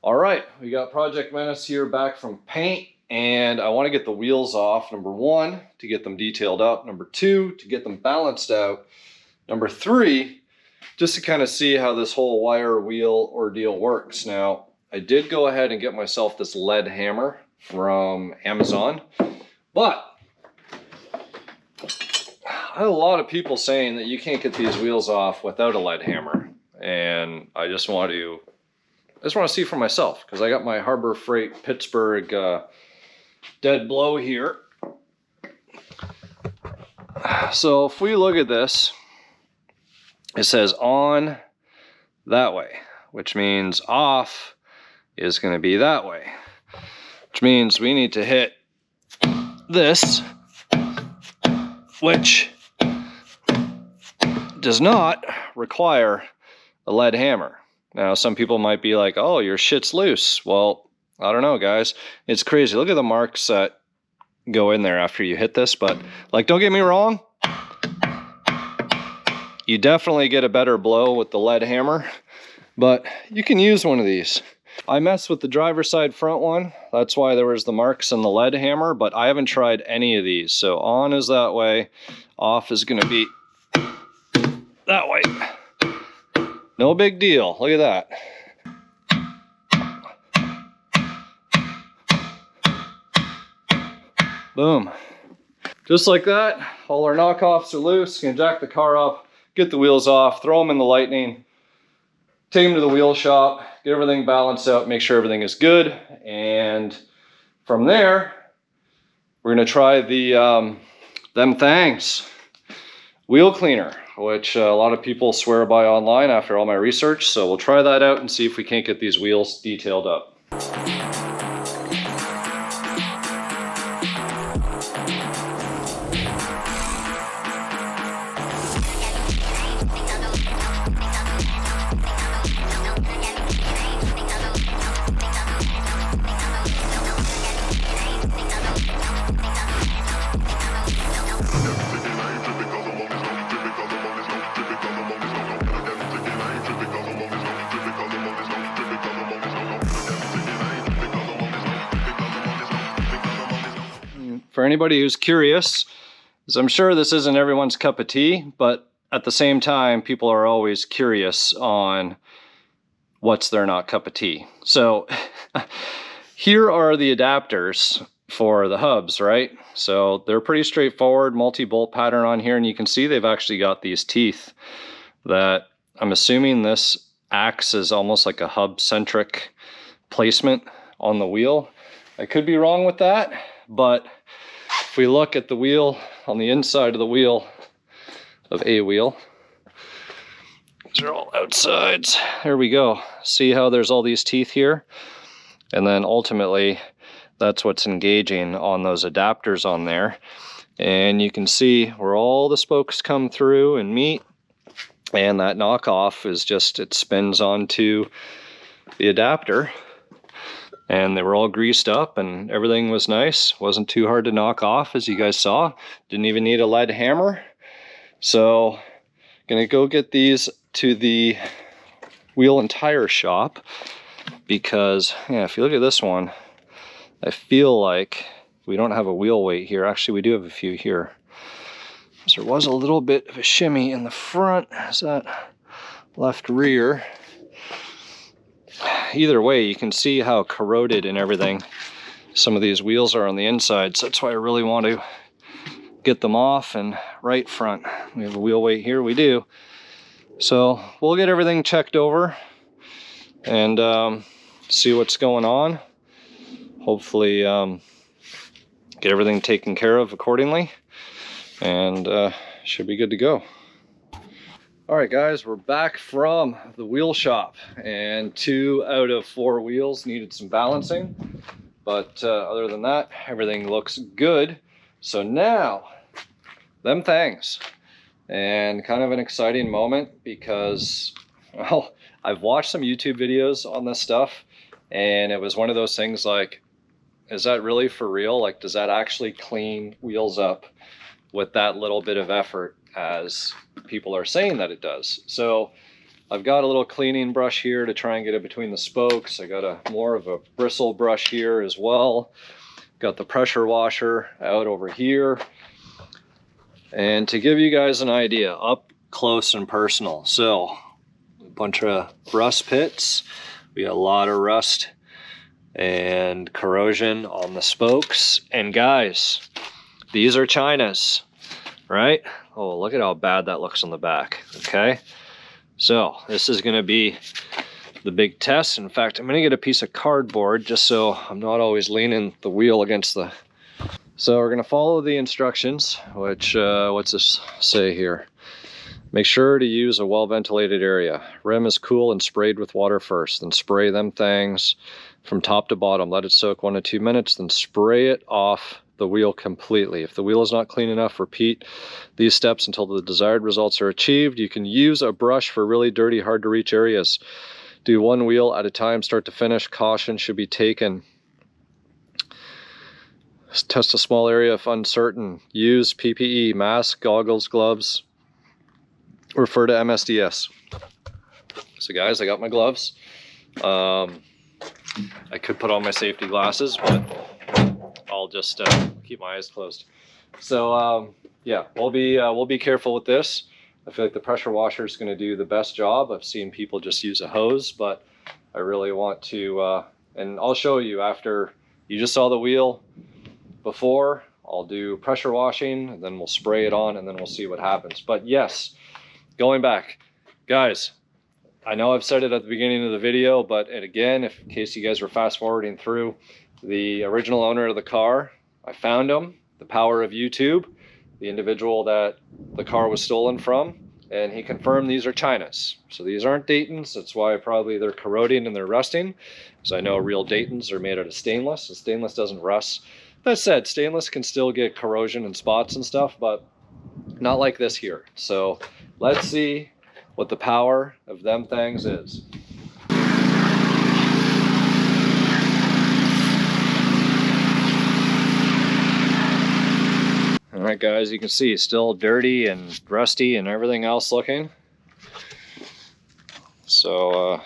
All right, we got Project Menace here back from paint, and I want to get the wheels off. Number one, to get them detailed up. Number two, to get them balanced out. Number three, just to kind of see how this whole wire wheel ordeal works. Now, I did go ahead and get myself this lead hammer from Amazon, but I had a lot of people saying that you can't get these wheels off without a lead hammer, and I just want to see for myself, because I got my Harbor Freight Pittsburgh dead blow here. So if we look at this, it says on that way, which means off is going to be that way, which means we need to hit this, which does not require a lead hammer. Now, some people might be like, oh, your shit's loose. Well, I don't know, guys. It's crazy. Look at the marks that go in there after you hit this. But, like, don't get me wrong. You definitely get a better blow with the lead hammer. But you can use one of these. I messed with the driver's side front one. That's why there was the marks on the lead hammer. But I haven't tried any of these. So on is that way. Off is going to be that way. No big deal. Look at that. Boom. Just like that, all our knockoffs are loose. You can jack the car up, get the wheels off, throw them in the Lightning, take them to the wheel shop, get everything balanced out, make sure everything is good. And from there, we're going to try the them Thangz wheel cleaner, which a lot of people swear by online after all my research. So we'll try that out and see if we can't get these wheels detailed up. For anybody who's curious, because I'm sure this isn't everyone's cup of tea, but at the same time, people are always curious on what's their not cup of tea. So here are the adapters for the hubs, right? So they're pretty straightforward, multi-bolt pattern on here, and you can see they've actually got these teeth that I'm assuming this acts as almost like a hub-centric placement on the wheel. I could be wrong with that, but if we look at the wheel, on the inside of the wheel, of a wheel, these are all outsides. There we go. See how there's all these teeth here? And then ultimately, that's what's engaging on those adapters on there. And you can see where all the spokes come through and meet. And that knockoff is just, it spins onto the adapter. And they were all greased up and everything was nice. Wasn't too hard to knock off, as you guys saw. Didn't even need a lead hammer. So, gonna go get these to the wheel and tire shop, because, yeah, if you look at this one, I feel like we don't have a wheel weight here. Actually, we do have a few here. So there was a little bit of a shimmy in the front. Is that left rear? Either way, you can see how corroded and everything some of these wheels are on the inside. So that's why I really want to get them off. And right front, we have a wheel weight here. We do. So we'll get everything checked over and see what's going on. Hopefully get everything taken care of accordingly, and should be good to go. All right, guys, we're back from the wheel shop, and 2 out of 4 wheels needed some balancing, but other than that, everything looks good. So now, them Thangz, and kind of an exciting moment because, well, I've watched some YouTube videos on this stuff, and it was one of those things like, is that really for real? Like, does that actually clean wheels up with that little bit of effort as people are saying that it does? So I've got a little cleaning brush here to try and get it between the spokes. I got a more of a bristle brush here as well. Got the pressure washer out over here. And to give you guys an idea, up close and personal. So, a bunch of rust pits. We got a lot of rust and corrosion on the spokes. And guys, these are China's, right? Oh, look at how bad that looks on the back, okay? So this is gonna be the big test. In fact, I'm gonna get a piece of cardboard just so I'm not always leaning the wheel against the... So we're gonna follow the instructions, which, what's this say here? Make sure to use a well-ventilated area. Rim is cool and sprayed with water first, then spray them things from top to bottom. Let it soak 1 to 2 minutes, then spray it off the wheel completely. If the wheel is not clean enough, repeat these steps until the desired results are achieved. You can use a brush for really dirty, hard to reach areas. Do one wheel at a time, start to finish. Caution should be taken. Test a small area if uncertain. Use PPE, mask, goggles, gloves. Refer to MSDS. So guys, I got my gloves. I could put on my safety glasses, but I'll just keep my eyes closed. So yeah, we'll be careful with this. I feel like the pressure washer is going to do the best job. I've seen people just use a hose, but I really want to, and I'll show you after you just saw the wheel before. I'll do pressure washing, and then we'll spray it on, and then we'll see what happens. But yes, going back, guys, I know I've said it at the beginning of the video, but again, in case you guys were fast forwarding through, the original owner of the car, I found him, the power of YouTube, the individual that the car was stolen from, and he confirmed these are China's. So these aren't Daytons. That's why probably they're corroding and they're rusting, because I know real Daytons are made out of stainless, and stainless doesn't rust. That said, stainless can still get corrosion and spots and stuff, but not like this here. So let's see what the power of them things is. All right, guys, you can see still dirty and rusty and everything else looking. So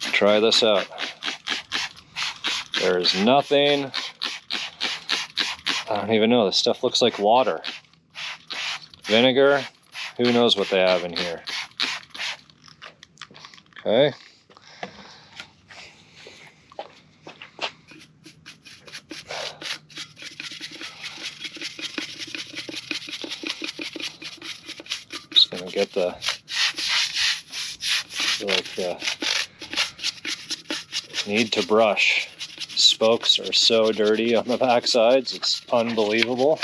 try this out. There is nothing. I don't even know. This stuff looks like water. Vinegar. Who knows what they have in here. Okay. Just gonna get the, need to brush. Spokes are so dirty on the back sides, it's unbelievable.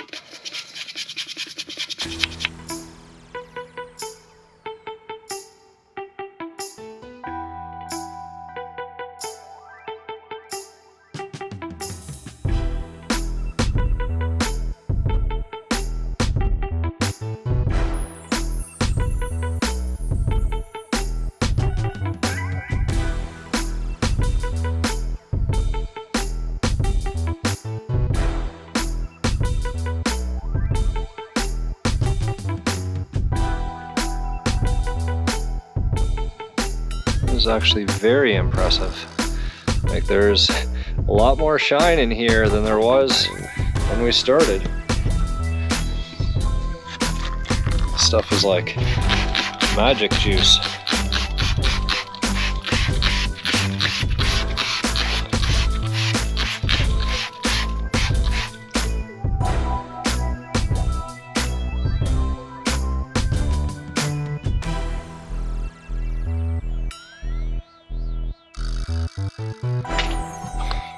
Is actually very impressive. Like, there's a lot more shine in here than there was when we started. This stuff is like magic juice.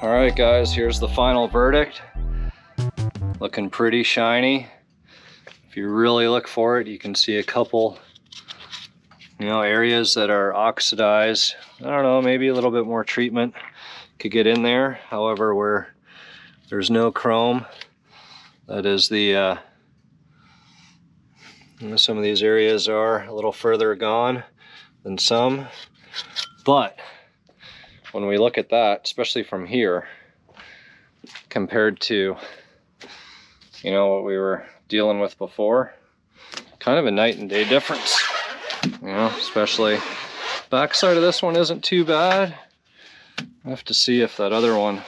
Alright guys, here's the final verdict. Looking pretty shiny. If you really look for it, you can see a couple, areas that are oxidized. I don't know, maybe a little bit more treatment could get in there. However, where there's no chrome, that is the, some of these areas are a little further gone than some. But when we look at that, especially from here, compared to, what we were dealing with before, kind of a night and day difference. You know, especially backside of this one isn't too bad. I have to see if that other one,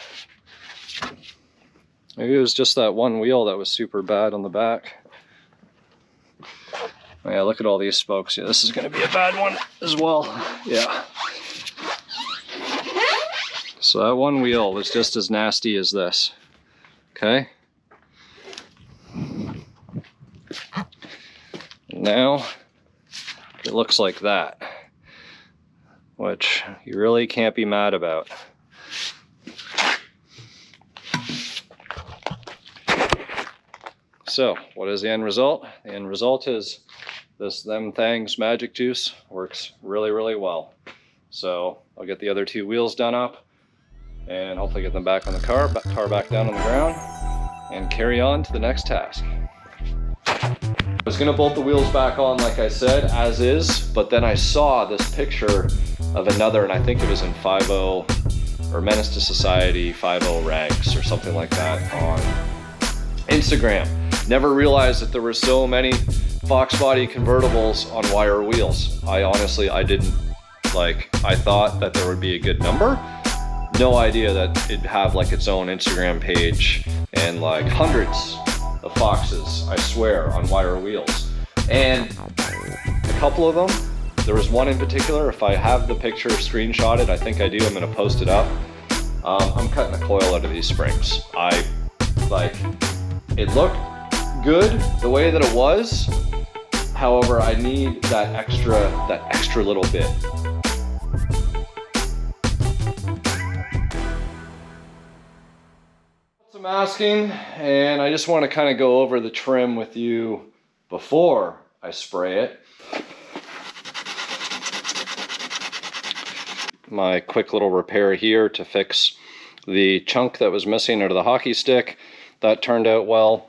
maybe it was just that one wheel that was super bad on the back. Oh yeah, look at all these spokes. Yeah, this is going to be a bad one as well. Yeah. So that one wheel was just as nasty as this. Okay. Now it looks like that, which you really can't be mad about. So what is the end result? The end result is them Thangz magic juice works really, really well. So I'll get the other two wheels done up and hopefully get them back on the car back down on the ground, and carry on to the next task. I was gonna bolt the wheels back on like I said, as is, but then I saw this picture of another, and I think it was in 5.0 or Menace to Society 5.0 rags or something like that on Instagram. Never realized that there were so many Foxbody convertibles on wire wheels. I didn't, I thought that there would be a good number. No idea that it'd have like its own Instagram page and like hundreds of Foxes, I swear, on wire wheels. And a couple of them, there was one in particular, if I have the picture screenshotted, I think I do, I'm gonna post it up. I'm cutting the coil out of these springs. It looked good the way that it was. However, I need that extra little bit. I'm asking, and I just want to kind of go over the trim with you before I spray it. My quick little repair here to fix the chunk that was missing out of the hockey stick. That turned out well.